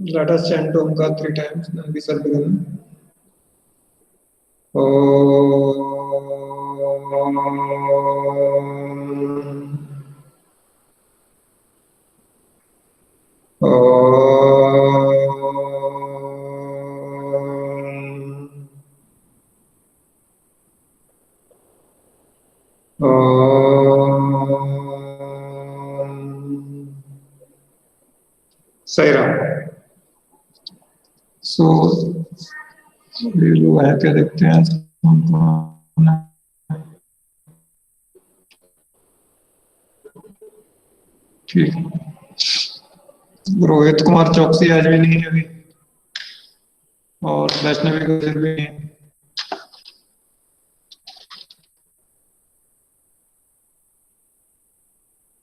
Let us chant Omkar 3 times, then we shall begin. Sairam. So ये लोग है क्या देखते हैं ठीक। रोहित कुमार चौकसी आज भी नहीं है अभी, और वैष्णवी गुर्जर भी नहीं।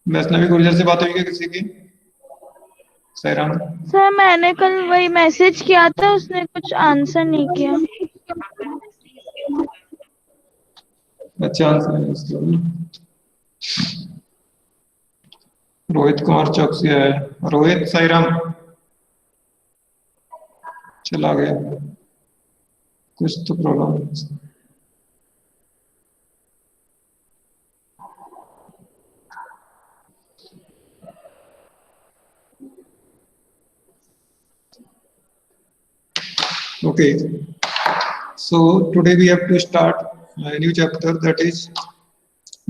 वैष्णवी गुर्जर से बात हुई क्या किसी की? सैराम सर मैंने कल वही मैसेज किया था, उसने कुछ आंसर नहीं किया। अच्छा आंसर। रोहित कुमार चौकसी है। रोहित साईराम चला गया, कुछ तो problem. Okay, so today we have to start a new chapter, that is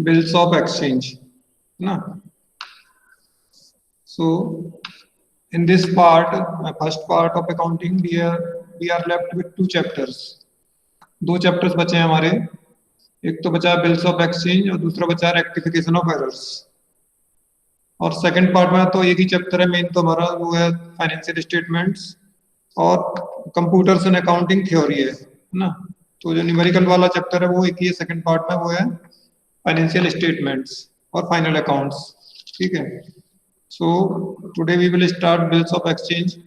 bills of exchange. Na? So in this part, first part of accounting, we are left with 2 chapters. 2 chapters बचे हैं हमारे, एक तो बचा bills of exchange और दूसरा बचा rectification of errors. और सेकंड पार्ट में तो एक ही चैप्टर है मेन, तो हमारा वो है फाइनेंशियल स्टेटमेंट्स और कंप्यूटर्स एंड अकाउंटिंग थ्योरी है ना। तो जो न्यूमेरिकल वाला चैप्टर है वो एक ही है, सेकंड पार्ट में वो है फाइनेंशियल स्टेटमेंट्स और फाइनल अकाउंट्स। ठीक है, so today we will start bills of exchange.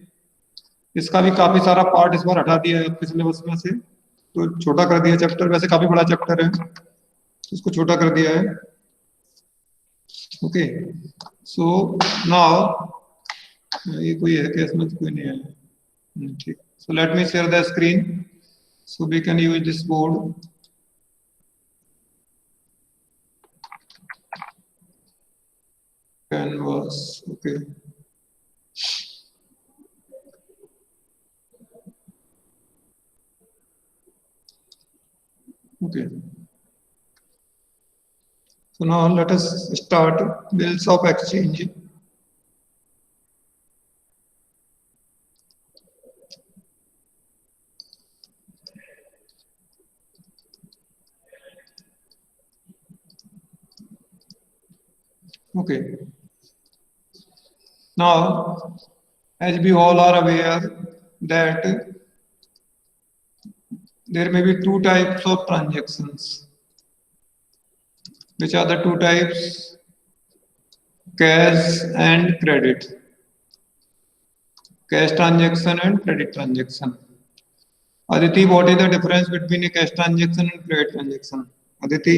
इसका भी काफी सारा पार्ट इस बार हटा दिया है पिछले सिलेबस में से, तो छोटा कर दिया चैप्टर। वैसे काफी बड़ा चैप्टर है, उसको छोटा कर दिया है। ओके, सो नाउ ये कोई है क्या इसमें? कोई नहीं है, ठीक। So let me share the screen so we can use this board. Canvas, okay. Okay. So now let us start bills of exchange. Okay. Now, as we all are aware that there may be 2 types of transactions. Which are the 2 types? Cash and credit. Cash transaction and credit transaction. Aditi, what is the difference between a cash transaction and credit transaction? Aditi?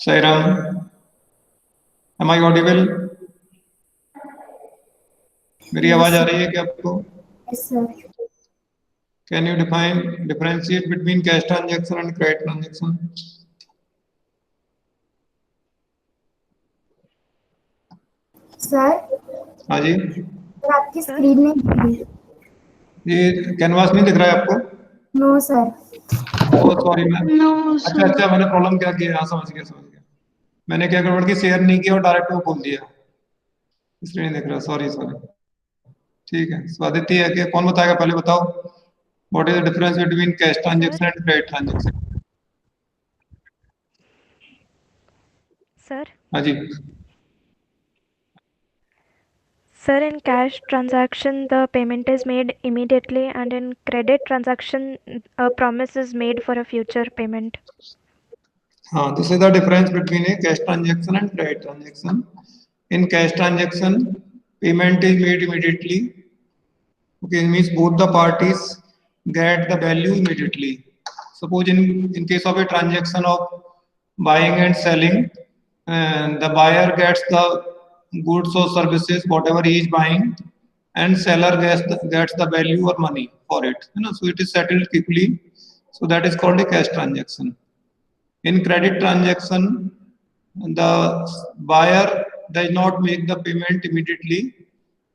Sairam, am I audible? मेरी आवाज आ रही है क्या आपको? Yes, sir. Can you differentiate between cash transaction and credit transaction? Sir हाँ जी, sir आपकी screen में दिख रही है। ये कैनवास नहीं दिख रहा है आपको? No sir. Oh sorry ma'am. No, अच्छा अच्छा, मैंने प्रॉब्लम क्या किया? हाँ समझ गया। मैंने क्या गड़बड़ की, शेयर नहीं किया और डायरेक्ट वो खोल दिया, इसलिए नहीं दिख रहा। सॉरी। ठीक है, स्वादित्य है कि कौन बताएगा? पहले बताओ, what is the difference between cash transaction and credit transaction? Sir, हाँ जी। sir, in cash transaction, the payment is made immediately, and in credit transaction, a promise is made for a future payment. हाँ, this is the difference between A cash transaction and credit transaction. In cash transaction, payment is made immediately. Okay, it means both the parties get the value immediately. Suppose in case of a transaction of buying and selling, and the buyer gets the goods or services whatever he is buying, and seller gets the value or money for it. So it is settled quickly. So that is called a cash transaction. In credit transaction, the buyer does not make the payment immediately,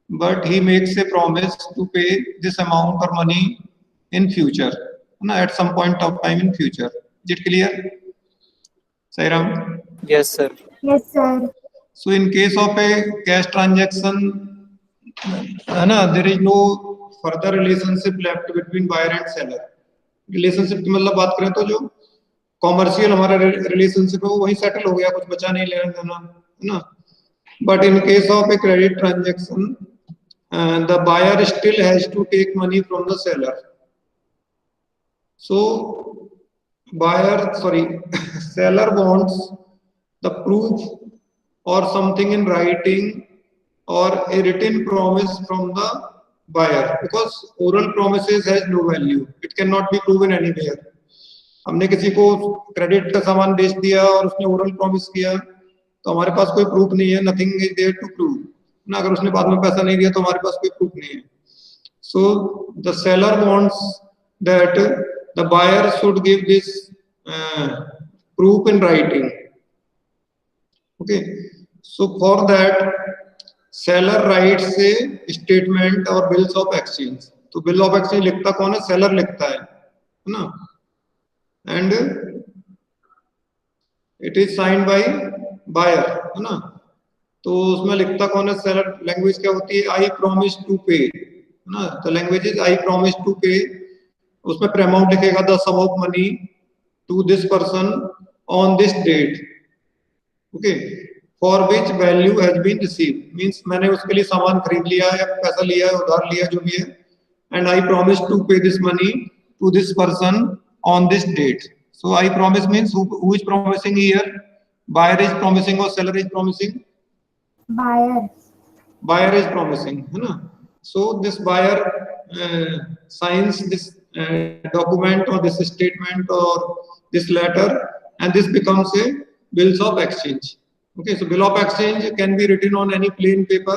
but he makes a promise to pay this amount of money in future, at some point of time in future. Is it clear, Sairam? Yes, sir. Yes, sir. So in case of a cash transaction, there is no further relationship left between buyer and seller. Relationship की मतलब बात करें तो जो commercial हमारा relationship है वो वही सेटल हो गया, कुछ बचा नहीं लेना देना, है ना. But in case of a credit transaction, the buyer still has to take money from the seller. So seller wants the proof or something in writing or a written promise from the buyer, because oral promises has no value. It cannot be proven anywhere. हमने किसी को credit का सामान बेच दिया और उसने oral promise किया तो हमारे पास कोई प्रूफ नहीं है, nothing is there to prove ना. अगर उसने बाद में पैसा नहीं दिया तो हमारे पास कोई प्रूफ नहीं है. So the seller wants that the buyer should give this proof in writing. Okay, so for that seller writes a statement or bills of exchange. तो bill of exchange लिखता कौन है? seller लिखता है ना, and it is signed by buyer, है ना. तो उसमें लिखता कौन है? seller. लैंग्वेज क्या होती है? I promise to pay, है ना. तो language is I promise to pay. उसमें अमाउंट लिखेगा the sum of money to this person on this date. Okay, for which value has been received, means मैंने उसके लिए सामान खरीद लिया है, पैसा लिया है, उधार लिया, जो भी है, and I promise to pay this money to this person on this date. So I promise means who is promising here? Buyer is promising or seller is promising? Buyer. Buyer is promising, है ना. So this buyer signs this document or this statement or this letter, and this becomes a bills of exchange. Okay, so bill of exchange can be written on any plain paper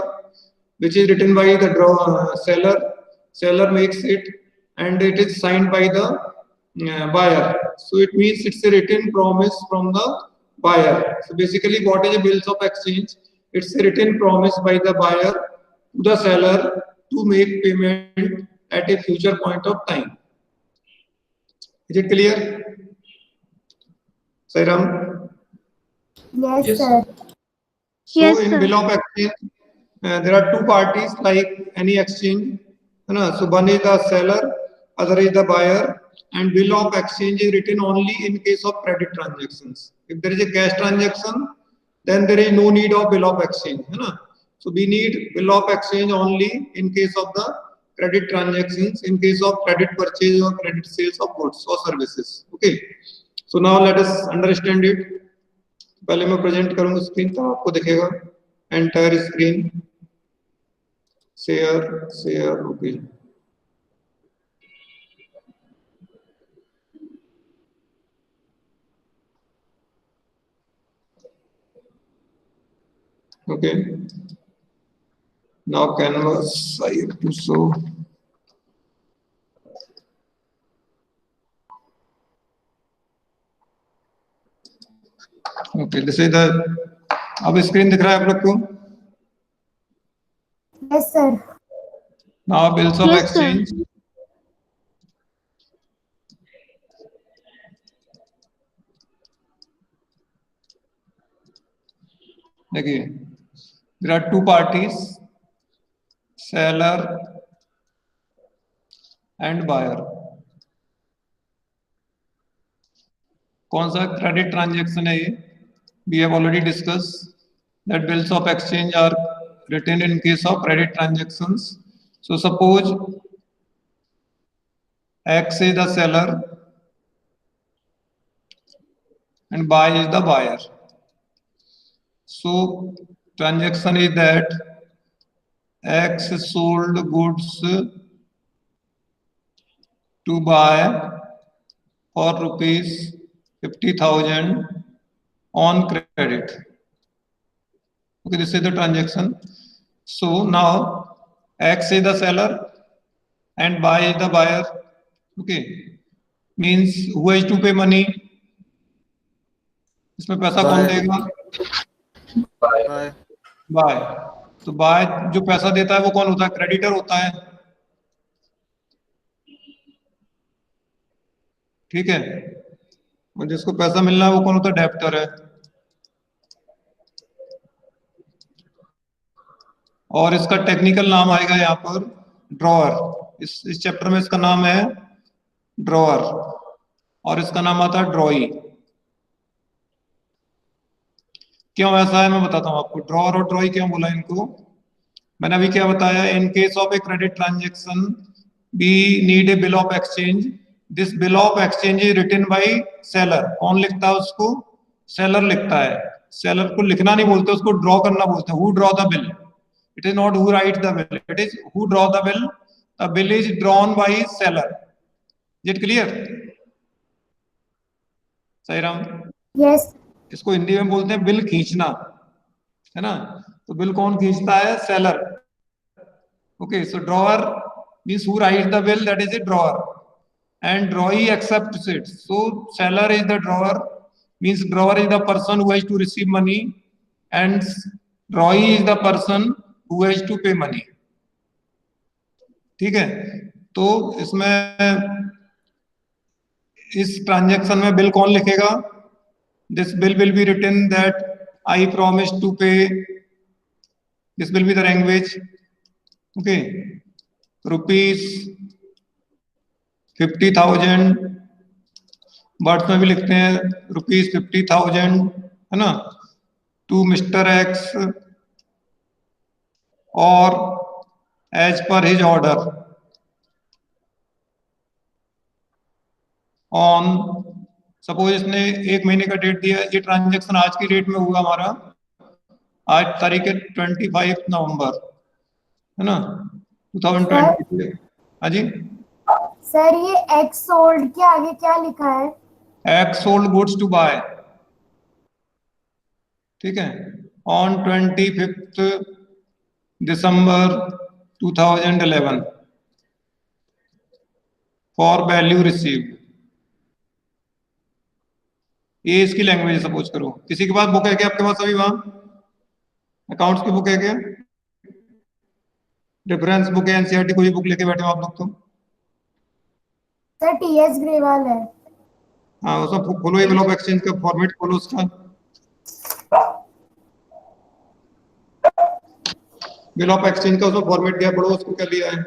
which is written by the seller. Seller makes it and it is signed by the buyer. So it means it's a written promise from the buyer. So basically what is a bills of exchange? It's a written promise by the buyer to the seller to make payment at a future point of time. Is it clear, Sairam? Yes, sir. So Yes, in sir. bill of exchange, there are two parties like any exchange. So one is the seller, other is the buyer, and bill of exchange is written only in case of credit transactions. If there is a cash transaction, then there is no need of bill of exchange. So we need bill of exchange only in case of the credit transactions, in case of credit purchase or credit sales of goods or services. Okay. So now let us understand it. पहले मैं present करूंगा screen तो आपको दिखेगा entire screen. Share okay. Okay, now canvas I have to show. Okay, this is the, अब screen दिख रहा है आप लोग को? Yes, sir. Now bills of Yes, sir. exchange. देखिए, there are two parties, seller and buyer. कौन सा क्रेडिट ट्रांजेक्शन है ये? We have already discussed that bills of exchange are written in case of credit transactions. So suppose X is the seller and Y is the buyer. So transaction is that X sold goods to buy for rupees 50,000 on credit. Okay, this is the transaction. So now X is the seller and Y is the buyer. Okay, means who has to pay money? इसमें पैसा कौन देगा? Bye. तो bye जो पैसा देता है वो कौन होता है? क्रेडिटर होता है. ठीक है, और जिसको पैसा मिलना है वो कौन होता है? डेब्टर है. और इसका टेक्निकल नाम आएगा यहाँ पर ड्रॉअर. इस चैप्टर में इसका नाम है ड्रॉअर और इसका नाम आता है ड्रॉई. क्यों ऐसा है मैं बताता हूँ आपको. ड्रॉअर और ड्रॉई क्यों बोला इनको? मैंने अभी क्या बताया, in case of a credit transaction we need a bill of exchange. This bill of exchange is written by seller. कौन लिखता है उसको? सेलर लिखता है. सेलर को लिखना नहीं बोलते, उसको ड्रॉ करना बोलते हैं. Who draw the bill? It is not who right the bill, it is who draw the bill. The bill is drawn by seller. Is it clear? सही राम? यस. इसको हिंदी में बोलते हैं बिल खींचना, है ना. तो बिल कौन खींचता है? Seller. Okay, so drawer means who writes the bill, that is a drawer, and drawee accepts it. So seller is the drawer, means drawer is the person who has to receive money, and drawee is the person who has to pay money. ठीक है, तो इसमें इस transaction में bill कौन लिखेगा? This bill will be written that I promise to pay. This will be the language. Okay, rupees 50,000. Words में भी लिखते हैं रुपीज 50,000, है ना, टू मिस्टर एक्स और as per his order on. Suppose इसने 1 महीने का डेट दिया. ये ट्रांजैक्शन आज की डेट में हुआ हमारा. आज तारीख है 25 नवंबर, है ना, 2020. हाँ जी सर, ये एक्स सोल्ड के आगे क्या लिखा है? X sold goods to buy. ठीक है, on 25 December 2011 for value received. ये इसकी लैंग्वेज है. सपोज करो किसी के पास बुक है क्या? आपके पास अभी वहां अकाउंट्स की बुक है क्या? रेफरेंस बुक है, एनसीईआरटी कोई बुक लेके बैठे हो आप लोग तो? सर टीएस ग्रेवाल है. हाँ, उसका खोलो. ये बिल ऑफ एक्सचेंज का फॉर्मेट खोलो उसका. बिल ऑफ एक्सचेंज का उसका फॉर्मेट दिया, पढ़ो उसको क्या लिया है.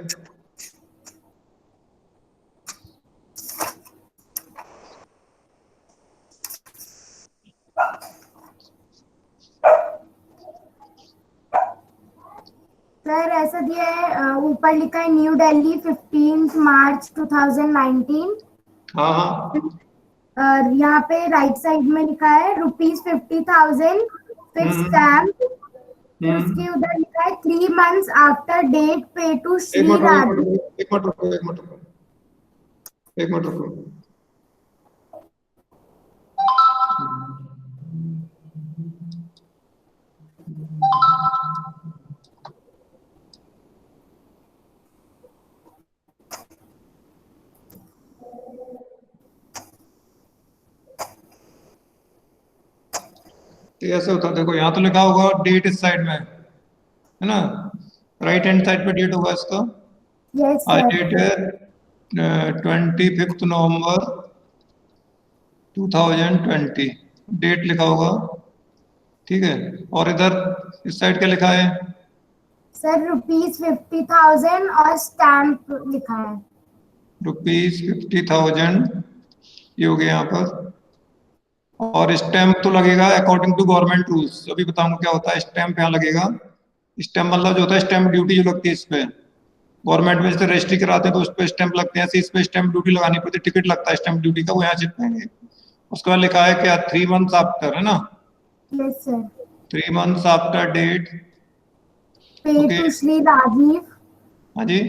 सर ऐसा दिया है, ऊपर लिखा है न्यू दिल्ली 15 मार्च 2019. हाँ हाँ, और यहाँ पे राइट साइड में लिखा है ₹50,000 फिर स्टैम्प. फिर उसके उधर लिखा है 3 months after date pay to Shri Rajiv. एक मिनट रुको. ऐसे होता है. देखो यहाँ तो लिखा होगा डेट इस साइड में, है ना, राइट हैंड साइड पे डेट होगा इसका. यस आज सर. डेट है 25 नवंबर 2020. डेट लिखा होगा. ठीक है, और इधर इस साइड क्या लिखा है? सर ₹50,000 और स्टैम्प लिखा है. ₹50,000 ये हो गया यहाँ पर. और स्टैम्प तो लगेगा अकॉर्डिंग टू गवर्नमेंट रूल्स. अभी बताऊंगा क्या होता है. स्टैम्प यहाँ लगेगा. स्टैम्प मतलब जो होता है स्टैम्प ड्यूटी जो लगती है इस पे. गवर्नमेंट में जैसे रजिस्ट्री कराते हैं तो उस पर स्टैम्प लगते हैं, ऐसे इस पे स्टैम्प ड्यूटी लगानी पड़ती है. टिकट लगता है स्टैम्प ड्यूटी का, वो यहाँ चिपकाएंगे. उसके बाद लिखा है क्या? 3 months आफ्टर, है ना. Yes sir. 3 months after date pay to Shri Rajeev. हाँ जी,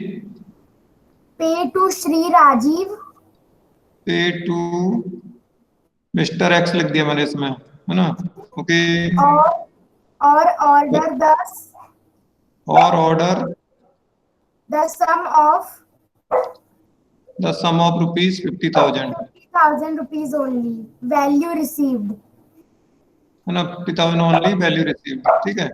पे टू श्री राजीव. पे टू मिस्टर एक्स लिख दिया मैंने इसमें. है ना? ओके। और ऑर्डर और order the sum of rupees 50,000, 50,000 rupees only. Value received. है ना? 50,000 ओनली वैल्यू रिसीव्ड। ठीक है,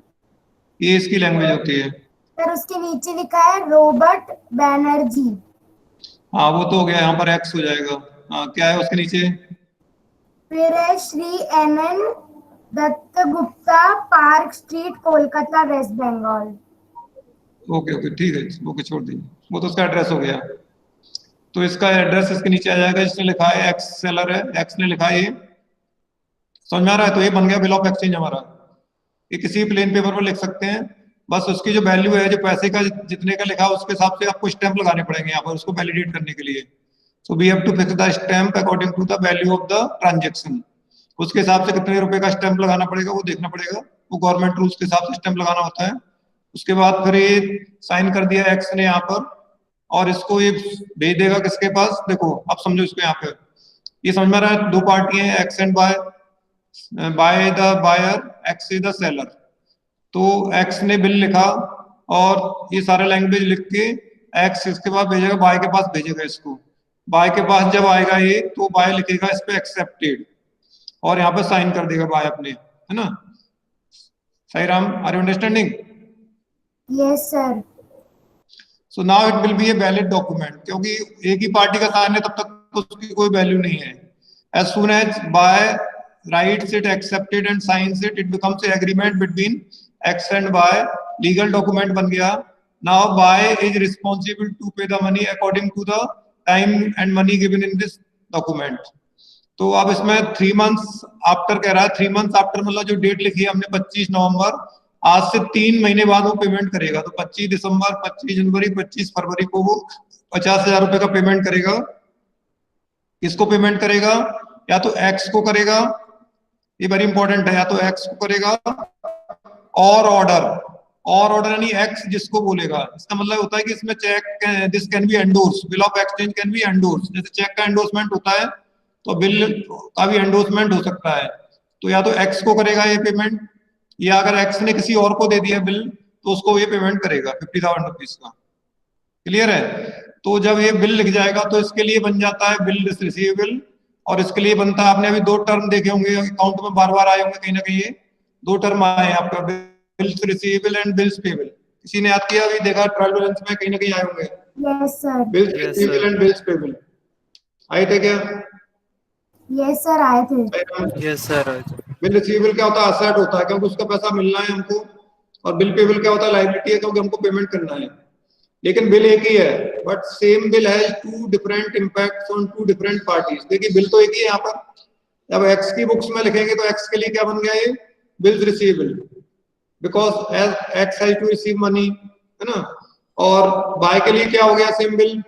ये इसकी लैंग्वेज होती है। फिर उसके नीचे लिखा है रॉबर्ट बैनर्जी। हाँ वो तो हो गया, यहाँ पर एक्स हो जाएगा। हाँ क्या है उसके नीचे? फिर है Shri NN Dutt Gupta, Park Street, Kolkata, West Bengal. Okay okay ठीक है, ओके छोड़ दीजिए, वो तो उसका एड्रेस हो गया। तो इसका एड्रेस इसके नीचे आ जाएगा, जिसने लिखा है एक्स सेलर है, एक्स ने लिखा है ये, समझ में आ रहा है? तो ये बन गया बिल ऑफ एक्सचेंज हमारा। ये किसी प्लेन पेपर पर लिख सकते हैं, बस उसकी जो वैल्यू है, जो पैसे का जितने का लिखा उसके हिसाब से आपको स्टैंप लगाने पड़ेंगे यहाँ पर उसको वैलिडेट करने के लिए। So we have to fix the stamp according to the value of the transaction. उसके हिसाब से कितने रुपए का स्टैंप लगाना पड़ेगा वो देखना पड़ेगा, वो गवर्नमेंट रूल्स के हिसाब से स्टैंप लगाना होता है। उसके बाद फिर ये साइन कर दिया एक्स ने यहाँ पर, और इसको ये भेज देगा किसके पास? देखो अब समझो इसको, यहाँ पे ये समझ में आ रहा है, दो पार्टी है, X and Y, Y the buyer, X is the seller. तो एक्स ने बिल लिखा और ये सारा लैंग्वेज लिख के एक्स इसके पास भेजेगा, बाय के पास भेजेगा इसको। बाय के पास जब आएगा ये, तो बाय लिखेगा इस पे एक्सेप्टेड, और यहाँ पे साइन कर देगा बाय अपने, है ना? सही Ram, are you understanding? Yes sir. So now it will be a valid document, क्योंकि एक ही पार्टी का साइन है तब तक तो उसकी कोई वैल्यू नहीं है। As soon as Y writes it, accepted and signs it, it becomes a agreement between X and Y, legal document बन गया। Now Y is responsible to pay the money according to the time and money given in this document. तो अब इसमें 3 months after कह रहा है, 3 months after मतलब जो डेट लिखी है हमने 25 नवंबर, आज से 3 महीने बाद वो पेमेंट करेगा। तो 25 दिसंबर, 25 जनवरी, 25 फरवरी को वो 50,000 रुपए का पेमेंट करेगा। किसको पेमेंट करेगा? या तो एक्स को करेगा, ये वेरी इंपॉर्टेंट है, या तो एक्स को करेगा, और ऑर्डर यानी एक्स जिसको बोलेगा, इसका मतलब होता है कि इसमें cheque, this can be endorse, bill of exchange can be endorse, जैसे चेक का एंडोर्समेंट होता है तो बिल का भी एंडोर्समेंट हो सकता है। तो या तो एक्स को करेगा ये पेमेंट, या अगर एक्स ने किसी और को दे दिया बिल तो उसको ये पेमेंट करेगा 50,000 रुपीज का। क्लियर है? तो जब ये बिल लिख जाएगा तो इसके लिए बन जाता है बिल रिसीवेबल, और इसके लिए बनता है, आपने अभी 2 टर्म देखे होंगे अकाउंट में, बार बार आए होंगे कहीं ना कहीं, ये 2 टर्म आए हैं आपका, bills receivable and bills payable. किसी ने याद किया? अभी देखा ट्रायल बैलेंस में कहीं ना कहीं आए होंगे। Yes sir. Bills receivable and bills payable आए थे क्या? यस सर, आए थे। Yes sir. बिल रिसीवेबल क्या होता है? असेट होता है, क्योंकि उसका पैसा मिलना है हमको। और बिल पेबल क्या होता है? लायबिलिटी है, क्योंकि हमको पेमेंट करना है। लेकिन बिल एक ही है, but same bill has 2 different impacts on 2 different parties. देखिए बिल तो एक ही है यहाँ पर, जब एक्स की बुक्स में लिखेंगे तो एक्स के लिए क्या बन गया ये? Bills receivable, because as X has to receive money, है ना? और बाय के लिए क्या हो गया? Same bill,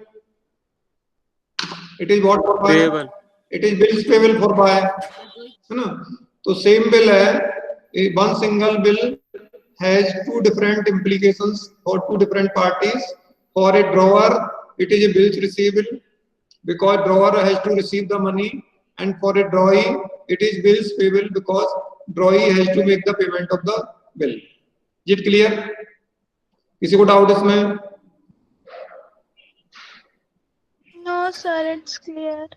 it is what for Y? Payable. It is bills payable for Y, है ना? तो सेम बिल है, one single bill has 2 different implications for 2 different parties. For a drawer it is a bills receivable, because drawer has to receive the money, and for a drawee it is bills payable, because drawee has to make the payment of the bill. Is it clear? किसी को doubt इसमें? No sir, it's clear.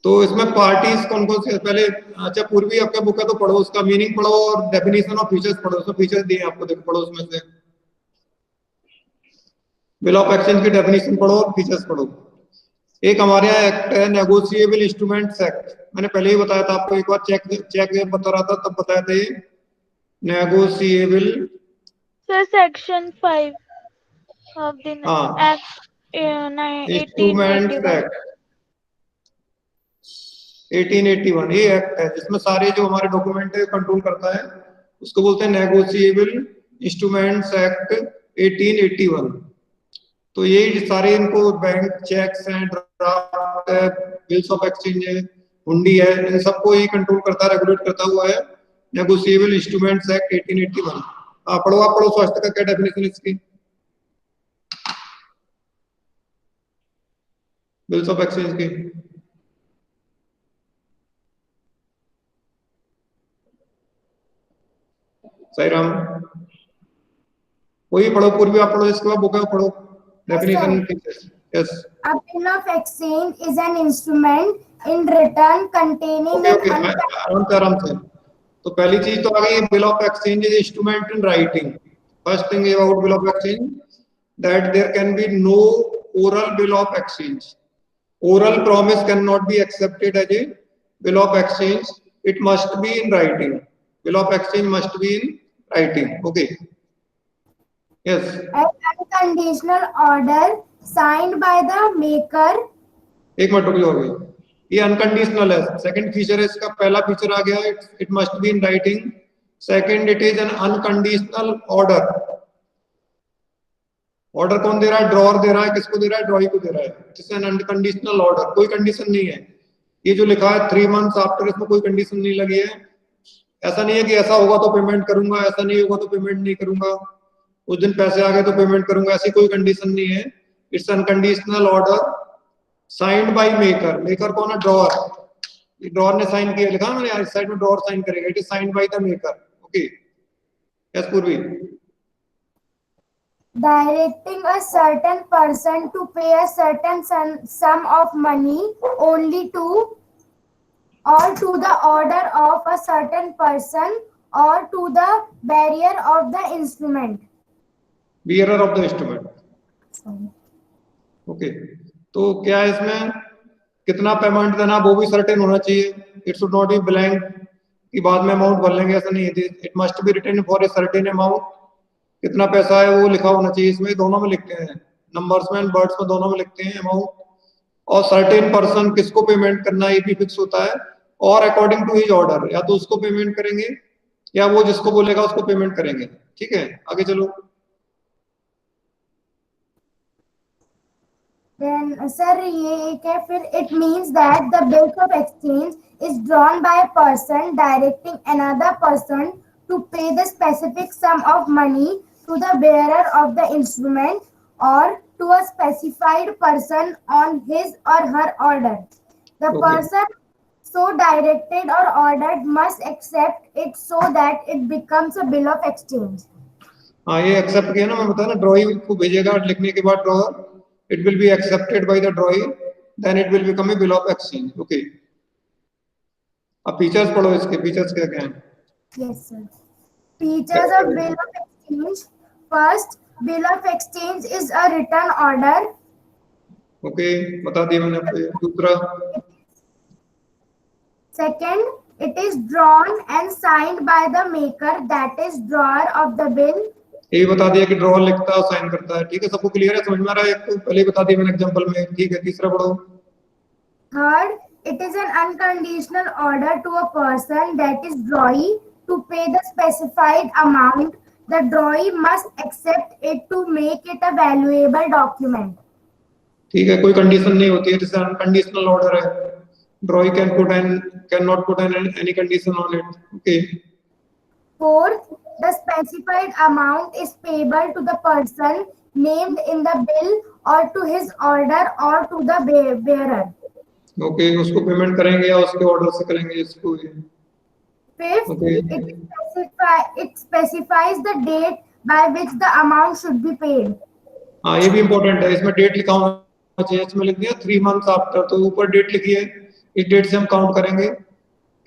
तो इसमें parties कौन कौन से पहले, अच्छा पूर्वी आपका बुक है तो पढ़ो, उसका मीनिंग पढ़ो और डेफिनेशन ऑफ फीचर्स पढ़ो, उसमें फीचर्स दिए आपको, देखो पढ़ो उसमें से। बिल ऑफ एक्सचेंज की डेफिनेशन पढ़ो और फीचर्स पढ़ो। एक हमारे यहाँ एक्ट है नेगोशिएबल इंस्ट्रूमेंट्स एक्ट, मैंने पहले ही बताया था आपको, एक बार चेक बता रहा था तब बताया था, ये negotiable Sir, section 5 of the Act instruments 1881. Act 1881, ये एक्ट है जिसमें सारे जो हमारे डॉक्यूमेंट है कंट्रोल करता है, उसको बोलते हैं नेगोशिएबल इंस्ट्रूमेंट्स एक्ट 1881। तो ये सारे इनको बैंक चेक्स हैं, ड्राफ्ट है, बिल्स ऑफ एक्सचेंज है, हुंडी है, इन सबको ये कंट्रोल करता है, रेगुलेट करता हुआ है नेगोशिएबल इंस्ट्रूमेंट्स एक्ट 1881। पढ़ो, आप पढ़ो, स्वास्थ्य का क्या डेफिनेशन इसकी, बिल्स ऑफ एक्सचेंज की। सही राम, कोई पढ़ो, पूर्वी आप पढ़ो, इसके बाद बुक है पढ़ो, definition. Yes, A bill of exchange is an instrument in return containing okay an okay, आराम से। तो पहली चीज तो आ गई, bill of exchange is instrument in writing. First thing about bill of exchange, that there can be no oral bill of exchange. Oral promise cannot be accepted as a bill of exchange. It must be in writing. Bill of exchange must be in writing. Okay. Yes. An unconditional order signed by the maker. एक minute रुकिए, हो गई। ये unconditional है, second feature है इसका। पहला feature आ गया, it must be in writing. Second, it is an unconditional order. Order कौन दे रहा है? ड्रॉअर दे रहा है। किसको दे रहा है? ड्रॉई को दे रहा है। It is an unconditional order, कोई कंडीशन नहीं है। ये जो लिखा है 3 months आफ्टर, इसमें कोई कंडीशन नहीं लगी है। ऐसा नहीं है कि ऐसा होगा तो पेमेंट करूंगा, ऐसा नहीं होगा तो पेमेंट नहीं करूंगा, उस दिन पैसे आ गए तो पेमेंट करूंगा, ऐसी कोई कंडीशन नहीं है। It's unconditional order signed by maker. Maker कौन है? ड्रॉअर। ये ड्रॉअर ने साइन किया, लिखा मैंने इस साइड में, ड्रॉअर साइन करेगा। It is signed by the maker. Okay, yes पूर्वी। Directing a certain person to pay a certain sum of money only to or to the order of a certain person or to the bearer of the instrument. Bearer of the instrument. Okay, तो क्या है इसमें, कितना payment देना वो भी certain होना चाहिए। It should not be blank कि बाद में अमाउंट भर लेंगे, ऐसा नहीं है। It must be written for a certain amount. कितना पैसा है वो लिखा होना चाहिए इसमें। दोनों में लिखते हैं, नंबर्स में एंड वर्ड्स में, दोनों में लिखते हैं अमाउंट। और सर्टेन पर्सन, किसको पेमेंट करना है ये भी फिक्स होता है। और अकॉर्डिंग टू हिज ऑर्डर, या तो उसको पेमेंट करेंगे या वो जिसको बोलेगा उसको पेमेंट करेंगे। ठीक है, आगे चलो। Then sir ये एक है, फिर it means that the bills of exchange is drawn by a person directing another person to pay the specific sum of money to the bearer of the instrument or to a specified person on his or her order. The Okay. person so directed or ordered must accept it so that it becomes a bill of exchange. हाँ, ये accept किया ना, मैं बताया ना, drawing को भेजेगा लिखने के बाद drawer, it will be accepted by the drawing, then it will become a bill of exchange. Okay, अब फीचर्स पढ़ो इसके। फीचर्स क्या क्या हैं? Yes, sir. Features of bill of exchange. First, bill of exchange is a written order. Okay, बता दिया मैंने आपको। दूसरा, Second, it is drawn and signed by the maker, that is drawer of the bill. ये बता दिया कि drawer लिखता है और साइन करता है। ठीक है, सबको क्लियर है, समझ में आ रहा है? एक तो पहले बता दिया मैंने एग्जांपल में। ठीक है, तीसरा पढ़ो। Third, it is an unconditional order to a person, that is drawee, to pay the specified amount. The drawee must accept it to make it a valuable document. ठीक है, कोई कंडीशन नहीं होती है, जैसे अनकंडीशनल ऑर्डर है। ड्रॉई can not put any condition on it. Okay. Fourth, the specified amount is payable to the person named in the bill or to his order or to the bearer. Okay, उसको payment करेंगे या उसके order से करेंगे इसको। Fifth, Okay. it specifies the date by which the amount should be paid. हाँ, ये भी इम्पोर्टेंट है, इसमें डेट लिखा होना चाहिए। इसमें लिख दिया 3 months आफ्टर, तो ऊपर डेट लिखी है। इस डेट से हम काउंट करेंगे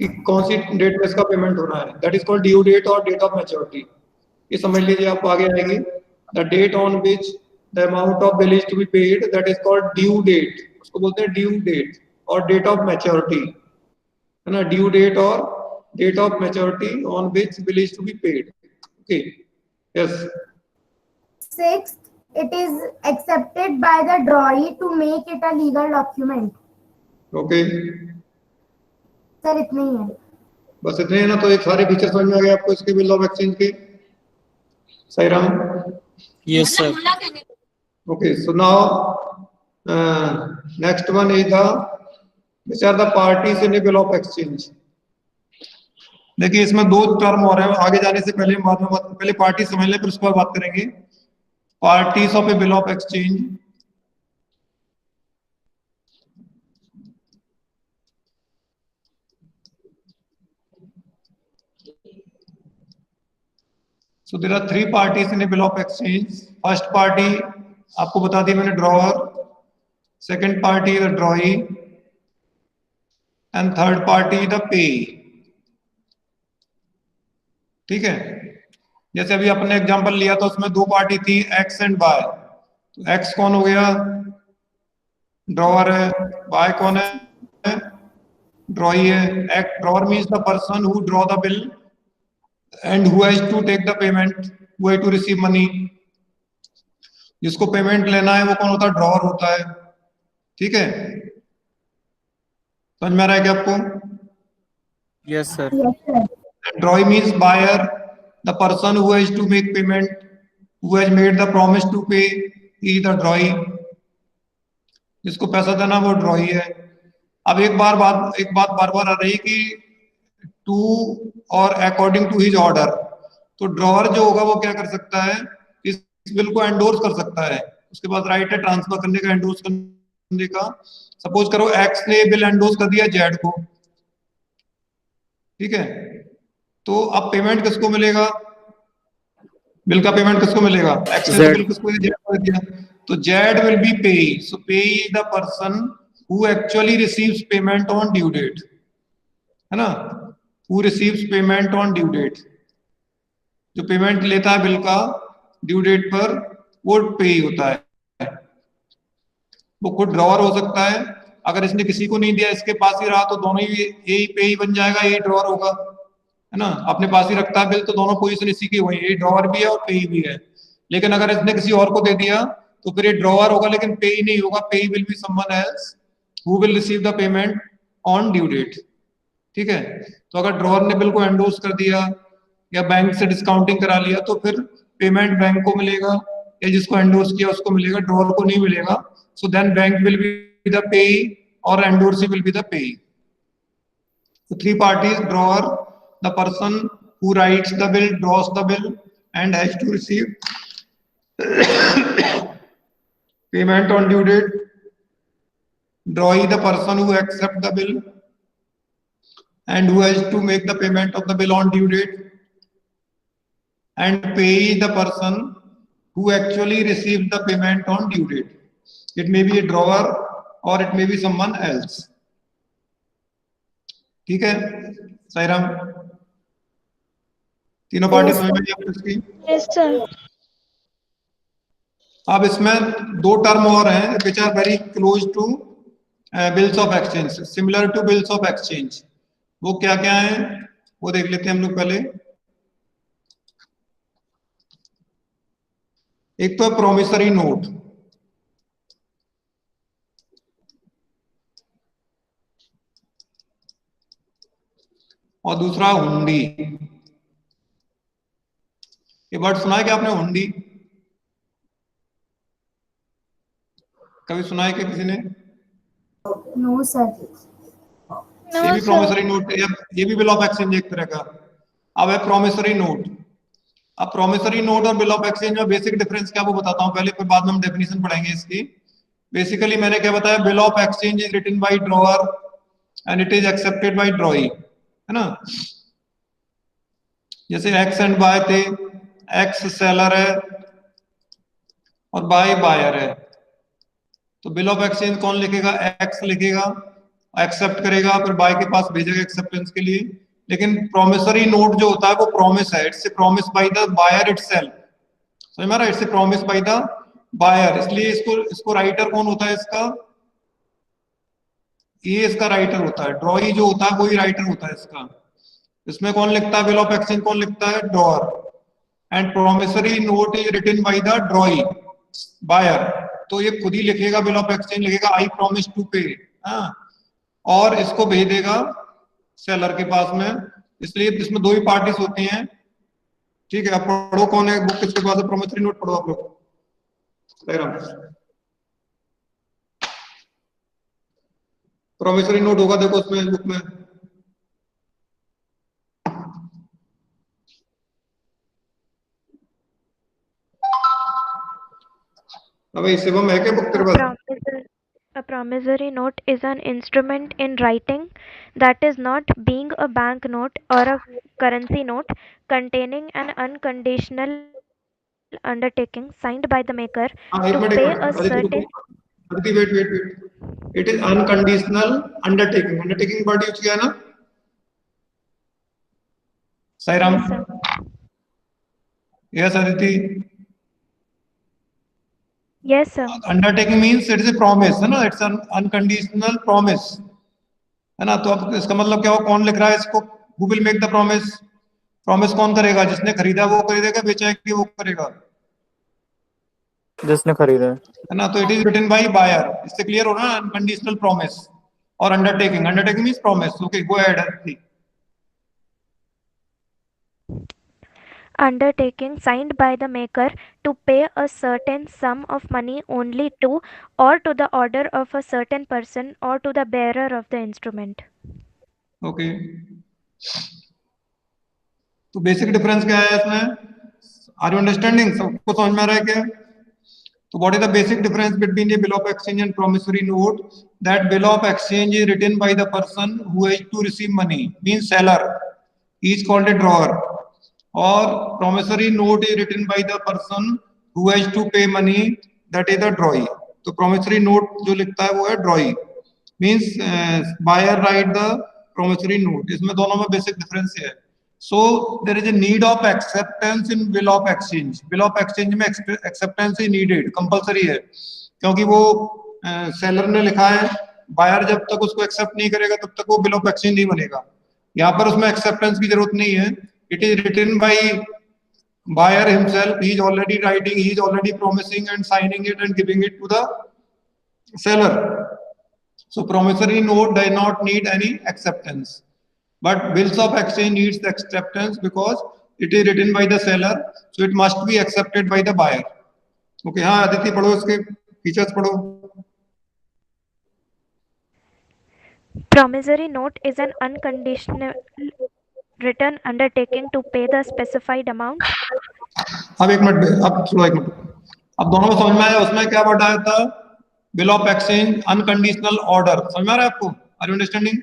कि कौन सी डेट में इसका पेमेंट होना है। That is called due date और डेट ऑफ मैच्योरिटी। ये समझ लीजिए, आप आगे आएंगे। The date on which the amount of bill is to be paid, that is called due date. उसको बोलते हैं ड्यू डेट और डेट ऑफ मैच्योरिटी, है ना। ड्यू डेट और date of maturity on which bill is to be paid. Okay, yes. Sixth, it is accepted by the drawee to make it a legal document. Okay, sir इतने ही है। बस इतने हैं ना। तो ये सारे फीचर समझ में आ गए आपको इसके बिल ऑफ एक्सचेंज के? सही Ram? Yes sir. Okay, so now next one is the which are the parties in a bill of exchange. देखिए, इसमें 2 टर्म और है। आगे जाने से पहले बाद में पहले पार्टी समझ लें, फिर उसके बाद बात करेंगे parties of a bill of exchange. So there are 3 parties in a bill of exchange. First party आपको बता दी मैंने, drawer. Second party the drawee and third party the payee. ठीक है. जैसे अभी अपने एग्जांपल लिया था उसमें 2 पार्टी थी, एक्स एंड बाय. तो एक्स कौन हो गया? ड्रॉअर है. बाय कौन है? ड्रॉई है. Act drawer means the person who draw the bill and who has to take the payment, who has to receive money. जिसको पेमेंट लेना है वो कौन होता है? ड्रॉअर होता है. ठीक है. समझ में आ रहा है क्या आपको? Yes, sir. Yes, sir. Drawee means buyer, the person who has to make payment, who has made the promise to pay, he the drawee. जिसको पैसा देना वो ड्रॉई है. अब एक बात बार बार आ रही कि टू और अकॉर्डिंग टू हिज ऑर्डर. तो ड्रॉअर जो होगा वो क्या कर सकता है? इस बिल को एंडोर्स कर सकता है. उसके पास राइट है ट्रांसफर करने का, एंडोर्स करने का. सपोज करो एक्स ने बिल एंडोर्स कर दिया जेड को. ठीक है. तो अब पेमेंट किसको मिलेगा? बिल का पेमेंट किसको मिलेगा? एक्स ने तो बिल किसको जेड को दिया. तो Z will be payee. So payee is the person who actually receives payment on due date. है ना? Who receives payment on due date. जो पेमेंट लेता है बिल का ड्यू डेट पर, वो पे ही होता है. वो खुद ड्रॉअर हो सकता है. अगर इसने किसी को नहीं दिया, इसके पास ही रहा, तो दोनों ही यही पे ही बन जाएगा, यही ड्रॉअर होगा. है ना? अपने पास ही रखता है बिल, तो दोनों पोजीशन इसी की हुई, यही ड्रॉअर भी है और पे भी है. लेकिन अगर इसने किसी और को दे दिया तो फिर ये ड्रॉअर होगा लेकिन पे नहीं होगा. Payee will be someone else who will receive the payment on due date. ठीक है. तो अगर ड्रॉअर ने बिल को एंडोर्स कर दिया या बैंक से डिस्काउंटिंग करा लिया तो फिर पेमेंट बैंक को मिलेगा या जिसको एंडोर्स किया उसको मिलेगा, ड्रॉअर को नहीं मिलेगा. So then bank will be the payee और endorsee will be the payee. So 3 parties, drawer, the person who writes the bill, draws the bill and has to receive payment on due date. Drawee, the person who accepts the bill and who has to make the payment of the bill on due date. And payee, the person who actually receives the payment on due date. It may be a drawer or it may be someone else. ठीक है साईराम? तीनों party समझ में आई इसकी? Yes sir. अब इसमें 2 term और हैं which are very close to bills of exchange, similar to bills of exchange. वो क्या क्या है वो देख लेते हैं हम लोग पहले. एक तो प्रोमिसरी नोट, और दूसरा हुंडी. ये वर्ड सुना है क्या आपने? हुंडी कभी सुना है क्या किसी ने? No, sir. ये भी प्रोमिसरी नोट, ये भी बिल ऑफ एक्सचेंज एक तरह का. अब है प्रोमिसरी नोट. अब प्रोमिसरी नोट और बिल ऑफ एक्सचेंज में बेसिक डिफरेंस क्या वो बताता हूं पहले, फिर बाद में हम डेफिनेशन पढ़ेंगे इसकी. बेसिकली मैंने क्या बताया? Bill of exchange is written by drawer and it is accepted by drawee. है ना? जैसे एक्स एंड बाय थे, एक्स सेलर है और बाय बायर है. तो बिल ऑफ एक्सचेंज कौन लिखेगा? एक्स लिखेगा, एक्सेप्ट करेगा, फिर बाय के पास भेजेगा एक्सेप्टेंस के लिए. लेकिन प्रोमिसरी नोट जो होता है वो प्रॉमिस है. It's a promise by the buyer itself. समझ में आ रहा है? It's a promise by the buyer. इसलिए इसको राइटर कौन होता है इसका? ये इसका राइटर होता है. ड्रॉई जो होता है वही राइटर होता है इसका. इसमें कौन लिखता है? बिल ऑफ एक्सचेंज कौन लिखता है? Drawer. And promissory note is written by the drawee, buyer. तो ये खुद ही लिखेगा, बिल ऑफ एक्सचेंज लिखेगा आई प्रॉमिस टू पे, और इसको भेज देगा सेलर के पास में. इसलिए इसमें 2 ही पार्टीज होती हैं. ठीक है. अब पढ़ो कौन है, बुक किसके पास है? प्रोमिसरी नोट पढ़ो आप लोग. प्रोमिसरी नोट होगा, देखो उसमें बुक में. अबे शिवम है क्या बुक तेरे पास? promissory note is an instrument in writing that is not being a bank note or a currency note containing an unconditional undertaking signed by the maker to pay हाँ a एक certain minute Aditi रुको, Aditi wait, it is unconditional undertaking, undertaking word use किया ना Sairam? yes sir yes Aditi, yes sir undertaking means it is a promise, है ना, it's an unconditional promise, है ना। तो अब इसका मतलब क्या हुआ, कौन लिख रहा है इसको? Who will make the promise? Promise कौन करेगा? जिसने खरीदा वो खरीदेगा, बेचा है कि वो करेगा? जिसने खरीदा है ना। तो it is written by buyer, इससे क्लियर हो ना, अनकंडीशनल प्रॉमिस और undertaking, undertaking means promise. Okay go ahead. undertaking signed by the maker to pay a certain sum of money only to or to the order of a certain person or to the bearer of the instrument. Okay, तो basic difference क्या है इसमें? Are you understanding? सबको समझ में आ रहा है क्या? So what is the basic difference between a bill of exchange and promissory note? That bill of exchange is written by the person who is to receive money, means seller. He is called a drawer. Or promissory note is written by the person who has to pay money, that is the drawee. तो promissory note जो लिखता है वो है drawee. Means buyer write the promissory note. इसमें दोनों में basic difference है. So there is a need of acceptance in bill of exchange. Bill of exchange में acceptance is needed, compulsory है, क्योंकि वो सेलर ने लिखा है, बायर जब तक उसको एक्सेप्ट नहीं करेगा तब तक वो बिल ऑफ एक्सचेंज नहीं बनेगा। यहाँ पर उसमें एक्सेप्टेंस की जरूरत नहीं है। It is written by buyer himself. He is already writing, he is already promising and signing it and giving it to the seller. So promissory note does not need any acceptance. But bills of exchange needs the acceptance because it is written by the seller, so it must be accepted by the buyer. Okay, हाँ अदिति पढ़ो, इसके features पढ़ो। Promissory note is an unconditional written undertaking to pay the specified amount. अब एक minute, अब थोड़ा एक minute, अब दोनों में समझ में आया? उसमें क्या वर्ड आया था? Bill of exchange, unconditional order. समझ में आ रहा है आपको? Are you understanding?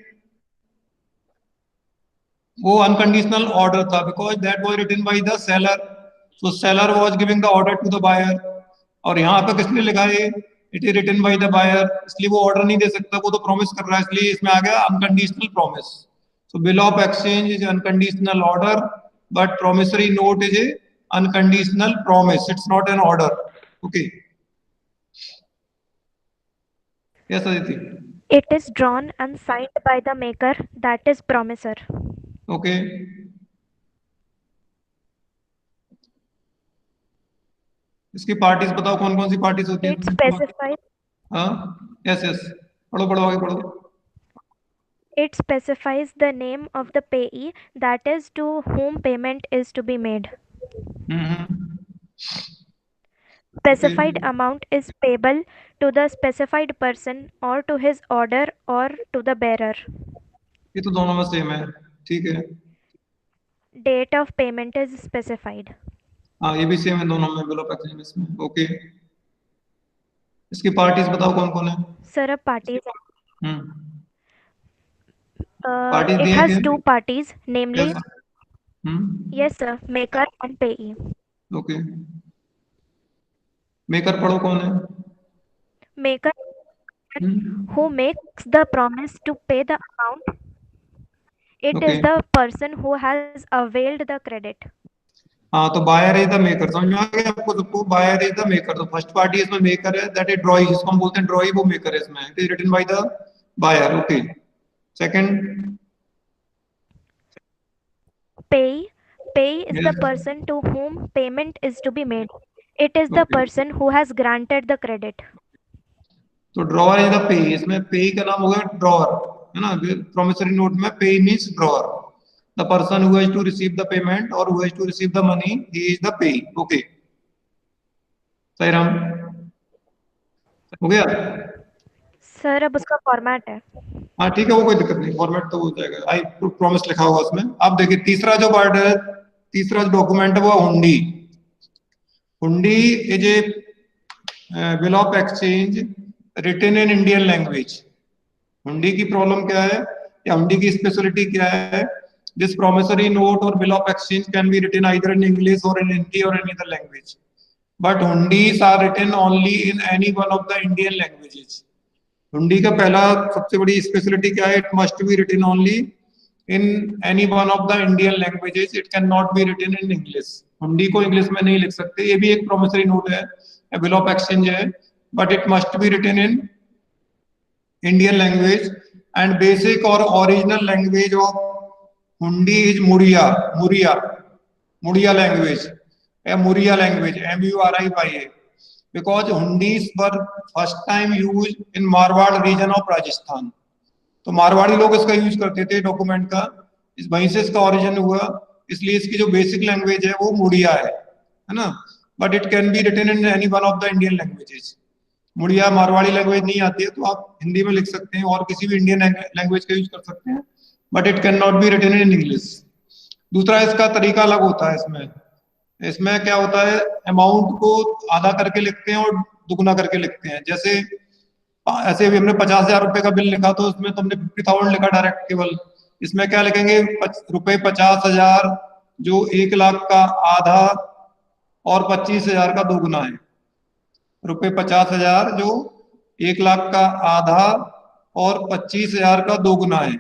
वो अनकंडीशनल ऑर्डर था because that was written by the seller, so seller was giving the order to the buyer. और यहाँ पे किसने लिखा है? It is written by the buyer, इसलिए वो ऑर्डर नहीं दे सकता, वो तो प्रॉमिस कर रहा है, इसलिए इसमें आ गया unconditional promise. So bill of exchange is unconditional order, but promissory note is a unconditional promise, it's not an order. Okay, yes Aditi? It is drawn and signed by the maker, that is promisor. Okay, इसकी parties बताओ, कौन कौन सी parties होती It हैं? specifies हाँ, yes yes, पढ़ो पढ़ो आगे पढ़ो। it specifies the name of the payee, that is to whom payment is to be made. Specified amount is payable to the specified person or to his order or to the bearer. ये तो दोनों में same है, ठीक है। Date of payment is specified. हाँ ये भी सेम है दोनों में, बिल ऑफ एक्सचेंज में। ओके, इसकी पार्टीज बताओ कौन कौन है? Sir, a parties. Parties It दिए has क्या? two parties, namely, yes, yes sir, maker and payee. Okay, maker पढ़ो कौन है? Maker who makes the promise to pay the amount. It Okay. is the person who has availed the credit. हाँ, तो buyer is the maker, समझ में आ गया आपको सबको? बायर इज द मेकर, तो फर्स्ट पार्टी इसमें मेकर है, दैट इज ड्रॉई, जिसको हम बोलते हैं ड्रॉई, वो मेकर है इसमें। It is written by the buyer. Okay, second Payee is the Yes. person to whom payment is to be made. It is the Okay. person who has granted the credit. तो drawer is the पे, इसमें पे का नाम हो गया drawer, है ना। प्रोमिसरी नोट में payee means drawer, the person who has to receive the payment और who has to receive the money, he is the payee. Okay, Sahi Ram, हो गया? सर अब उसका फॉर्मेट है। हाँ ठीक है, वो कोई दिक्कत नहीं, फॉर्मेट तो हो जाएगा। आई प्रॉमिस लिखा होगा उसमें। अब देखिए तीसरा जो वर्ड है, तीसरा जो डॉक्यूमेंट है वो हुंडी। हुंडी is a bill of exchange written in Indian language. हुंडी की प्रॉब्लम क्या है या हुंडी की स्पेशलिटी क्या है? This promissory note or bill of exchange can be written either in English or in Hindi or any other language. But hundis are written only in any one of the Indian languages. हुंडी का पहला सबसे बड़ी speciality क्या है? It must be written only in any one of the Indian languages. It cannot be written in English. हुंडी को English में नहीं लिख सकते. ये भी एक promissory note है, बिल ऑफ एक्सचेंज है, but it must be written in Indian language. And basic or original language of hundi is Muriya language, Muriya language, MURIYA, because hundis were first time used in Marwar region of Rajasthan. तो मारवाड़ी लोग इसका use करते थे document का, इस वहीं से इसका ओरिजिन हुआ, इसलिए इसकी जो बेसिक लैंग्वेज है वो मुड़िया है ना. But it can be written in any one of the Indian languages. Mudiya Marwari language नहीं आती है तो आप हिंदी में लिख सकते हैं और किसी भी इंडियन लैंग्वेज का यूज कर सकते हैं, but it can not be written in English. दूसरा इसका तरीका अलग होता है. इसमें क्या होता है, अमाउंट को आधा करके लिखते हैं और दुगुना करके लिखते हैं. जैसे ऐसे भी हमने 50,000 रुपए का बिल लिखा तो उसमें तुमने 50,000 लिखा डायरेक्ट केवल. इसमें क्या लिखेंगे, रुपए 50,000 जो 1 लाख का आधा और 25,000 का दोगुना है. रुपए 50,000 जो 1 लाख का आधा और 25,000 का दोगुना है.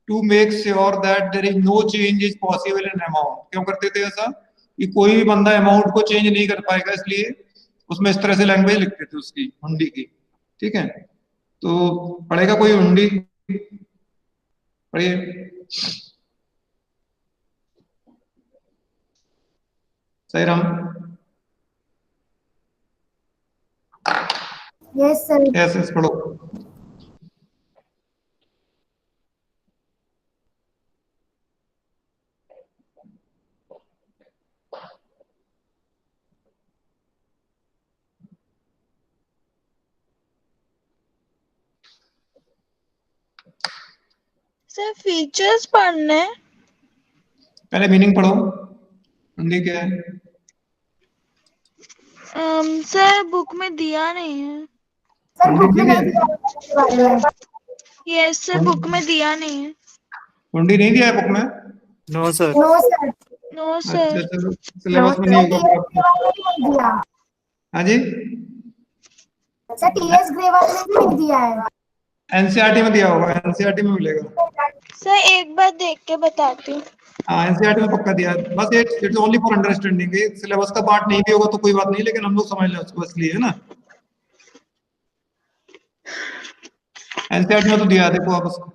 To make sure that there is no change is possible in amount. क्यों करते थे ऐसा, कि कोई भी बंदा अमाउंट को चेंज नहीं कर पाएगा, इसलिए उसमें इस तरह से लैंग्वेज लिखते थे उसकी, हुंडी की. ठीक है, तो पढ़ेगा कोई हुंडी? पढ़िए. Sahi Ram. Yes sir. Yes पढ़ो. सर फीचर्स पढ़ने हैं. पहले मीनिंग पढ़ो, हुंडी क्या है. सर बुक में दिया नहीं है. सर बुक हुंडी में नहीं नहीं दिया है? दिया है. यस सर बुक में दिया नहीं है. हुंडी नहीं दिया है बुक में? No sir. No sir. No अच्छा सर. चलो, सिलेबस में नहीं होगा फिर आपको. नहीं दिया. हाँ जी, सर टीएस ग्रेवाल ने भी नहीं दिया है. एनसीईआरटी में दिया होगा, एनसीईआरटी में मिलेगा. सर एक बार देख के बताती हूँ. हाँ एनसीईआरटी में पक्का दिया है. बस it's only for understanding. Syllabus का पार्ट नहीं भी होगा तो कोई बात नहीं, लेकिन हम लोग समझ लें उसको, इसलिए है ना. एनसीईआरटी में तो दिया है, देखो आप उसको.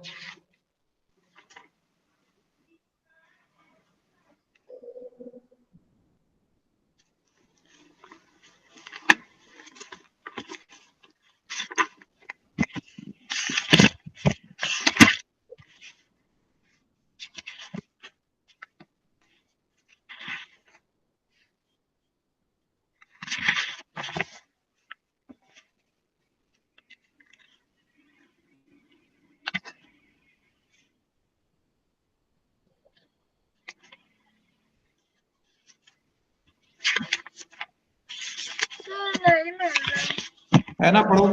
सर नहीं मिल रहा है ना, पढ़ो.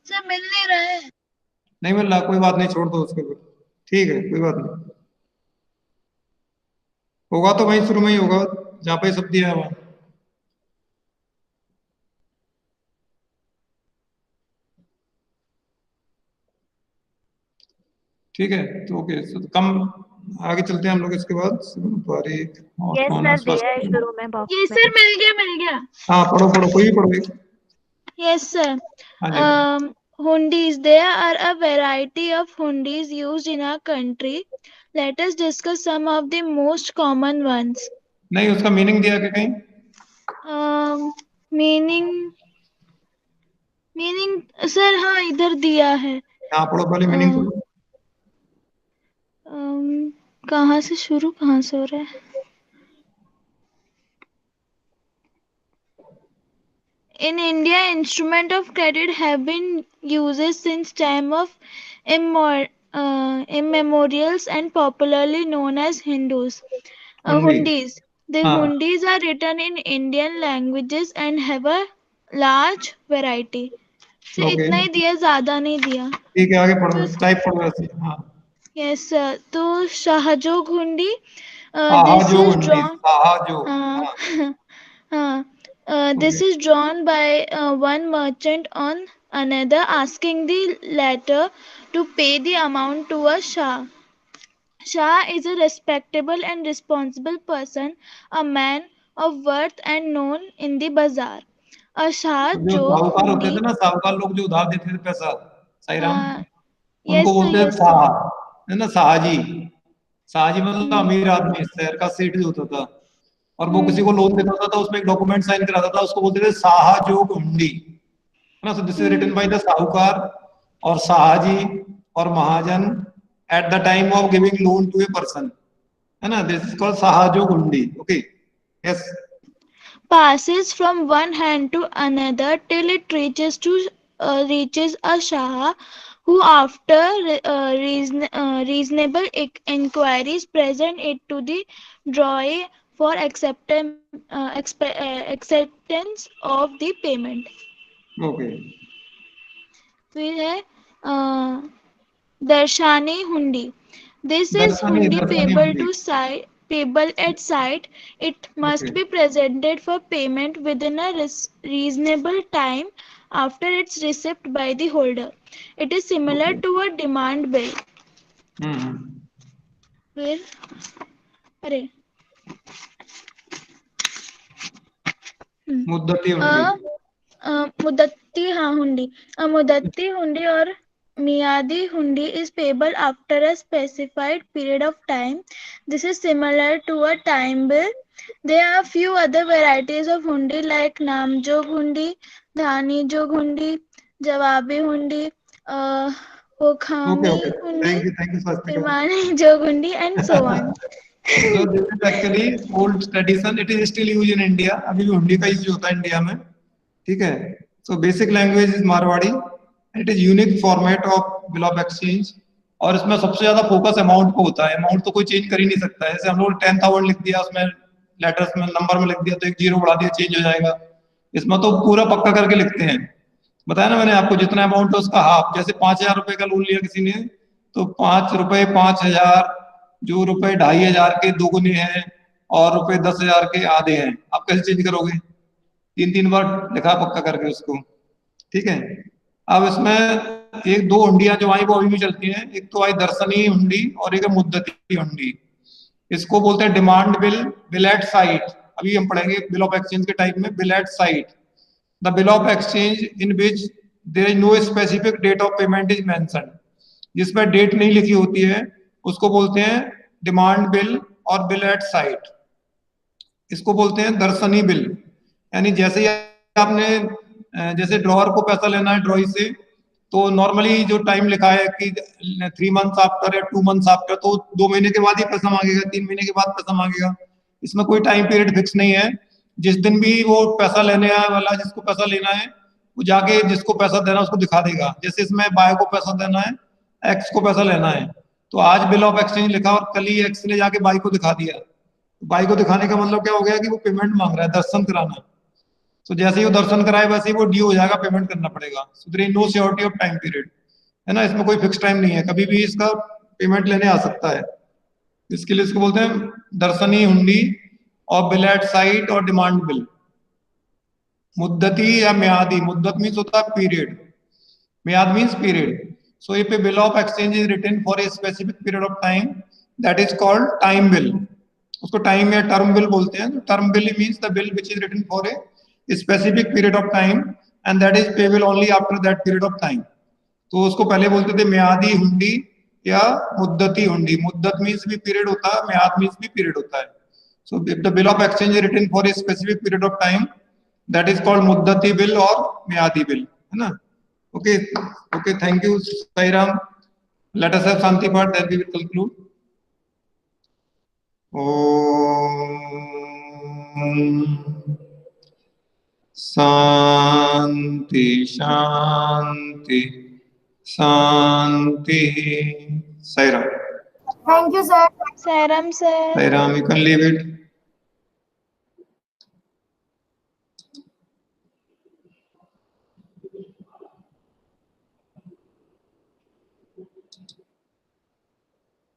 सर मिल नहीं रहा है. नहीं मिल रहा, कोई बात नहीं, छोड़ दो उसको. ठीक है, कोई बात नहीं. होगा तो वहीं शुरू में ही होगा जहाँ पे सब दिया है वहाँ. ठीक है, तो ओके, तो कम आगे चलते हैं हम लोग. इसके बाद तारीख यस सर, दिया है शुरू में बॉक्स ये में. सर मिल गया. हाँ पढ़ो कोई भी पढ़ो एक. Yes sir. हाँ जी. Hundis. There are a variety of hundis used in our country. Let us discuss some of the most common ones. नहीं, उसका मीनिंग दिया क्या कहीं? मीनिंग सर हाँ इधर दिया है. हाँ पढ़ो, पहले मीनिंग पढ़ो. कहाँ से शुरू, कहाँ से हो रहा है? In India, instruments of credit have been used since time of immemorials and popularly known as Hindus. Hundis. The hundis are written in Indian languages and have a large variety. से इतना ही दिया, ज्यादा नहीं दिया। ठीक है, आगे पढ़ो, तो टाइप पढ़ो ऐसे। हाँ, यस सर, तो शाहजोग हुंडी, दिस साहजोग इज हुंडी, ड्रॉन, साहजोग। हाँ हाँ, हाँ, okay. this is drawn by one merchant on another, asking the latter to pay the amount to a Shah. Shah is a respectable and responsible person, a man of worth and known in the bazaar. A Shah तो जो जो साहूकार होते हुंडी, थे ना, साहूकार लोग जो उधार देते थे पैसा, साई राम, उनको यस सर, बोलते थे यस सर, शाह, है ना, शाहजी। शाहजी मतलब हम्म अमीर आदमी, शहर का सेठ जो होता था, और वो किसी हम्म को लोन देता था तो उसमें एक डॉक्यूमेंट साइन कराता था, उसको बोलते थे शाहजोग हुंडी, है ना। So this is written hmm by the sahukar और शाहजी और mahajan at the time of giving loan to a person, है ना। This is called Shahjog hundi. Okay, yes. passes from one hand to another till it reaches a Shah, who after reasonable inquiries present it to the drawer for acceptance of the payment. Okay, फिर है दर्शानी हुंडी. This is दर्शनी, hundi दर्शनी payable हुंडी। to site, payable at sight. It okay, must be presented for payment within a reasonable time after its receipt by the holder. It is similar okay. to a demand bill. हम्म, फिर अरे मुद्दती अ हुंडी। मुदत्ती, हाँ हुंडी. A मुदत्ती हुंडी or मियादी हुंडी is payable after a specified period of time. This is similar to a time bill. There are few other varieties of hundi like namjog hundi, dhani jog hundi, jawabi hundi, uh, okay, hokhami okay, hundi, thank you Swastika. firmani jog hundi, and so on. So this is actually old tradition. It is still used in India. अभी भी हुंडी का use होता है India में, ठीक है। So basic language is Marwari, it is unique format of bill of exchange, और इसमें सबसे ज्यादा फोकस अमाउंट को होता है। अमाउंट तो कोई चेंज कर ही नहीं सकता है। जैसे हम लोग 10,000 लिख दिया, उसमें लेटर्स में नंबर में लिख दिया तो एक जीरो बढ़ा दिया, चेंज हो जाएगा। इसमें तो पूरा पक्का करके लिखते हैं। बताया ना मैंने आपको, जितना अमाउंट है उसका हाफ। जैसे 5,000 रुपए का लोन लिया किसी ने, तो 5 रुपए 5,000, जो रुपए 2,500 के दोगुने हैं और रुपए 10,000 के आधे हैं, आप कैसे चेंज करोगे? 3-3 बार लिखा पक्का करके उसको, ठीक है। अब इसमें एक दो हुंडियां जो आई वो अभी भी चलती हैं। एक तो आई दर्शनी हुंडी और एक है मुद्दती हुंडी। इसको बोलते हैं demand bill, bill at sight. अभी हम पढ़ेंगे बिल ऑफ एक्सचेंज के टाइप में, bill at sight. The bill of exchange in which there is no specific date of payment is mentioned. जिसमें डेट नहीं लिखी होती है उसको बोलते हैं डिमांड बिल और बिल एट साइट। इसको बोलते हैं दर्शनी बिल। यानी जैसे ही आपने जैसे ड्रॉअर को पैसा लेना है ड्रॉई से, तो नॉर्मली जो टाइम लिखा है कि 3 मंथ्स आफ्टर या 2 मंथ्स आफ्टर, तो 2 महीने के बाद ही पैसा मांगेगा, 3 महीने के बाद पैसा मांगेगा। इसमें कोई टाइम पीरियड फिक्स नहीं है। जिस दिन भी वो पैसा लेने आने वाला, जिसको पैसा लेना है, वो जाके जिसको पैसा देना है उसको दिखा देगा। जैसे इसमें बाय को पैसा देना है, एक्स को पैसा लेना है, तो आज बिल ऑफ एक्सचेंज लिखा और कल ही एक्स ने जाके बाई को दिखा दिया। बाई को दिखाने का मतलब क्या हो गया कि वो पेमेंट मांग रहा है, दर्शन कराना। तो जैसे ही वो दर्शन कराए वैसे ही वो ड्यू हो जाएगा, पेमेंट करना पड़ेगा। So there is no surety of time period, है ना। इसमें कोई फिक्स टाइम नहीं है, कभी भी इसका पेमेंट लेने आ सकता है। इसके लिए इसको बोलते हैं दर्शनी हुंडी और बिल एट साइट और डिमांड बिल। मुद्दती या म्यादी, मुद्दत मीन्स होता है पीरियड, म्याद means period. So if a bill of exchange is written for a specific period of time, that is called time bill. उसको टाइम या टर्म बिल बोलते हैं। Term bill means the bill which is written for a specific period of time and that is payable only after that period of time. तो उसको पहले बोलते थे म्यादी हुंडी या मुद्दती हुंडी। मुद्दत मीन्स भी पीरियड होता है, म्याद मीन्स भी पीरियड होता है। So if the bill of exchange is written for a specific period of time, that is called मुद्दती बिल और म्यादी बिल, है ना। Okay, okay, thank you Sairam. Let us have shanti path, then we will conclude. Om shanti shanti shanti. Sairam. Thank you, sir. Saram sir. Sairam, you can leave it.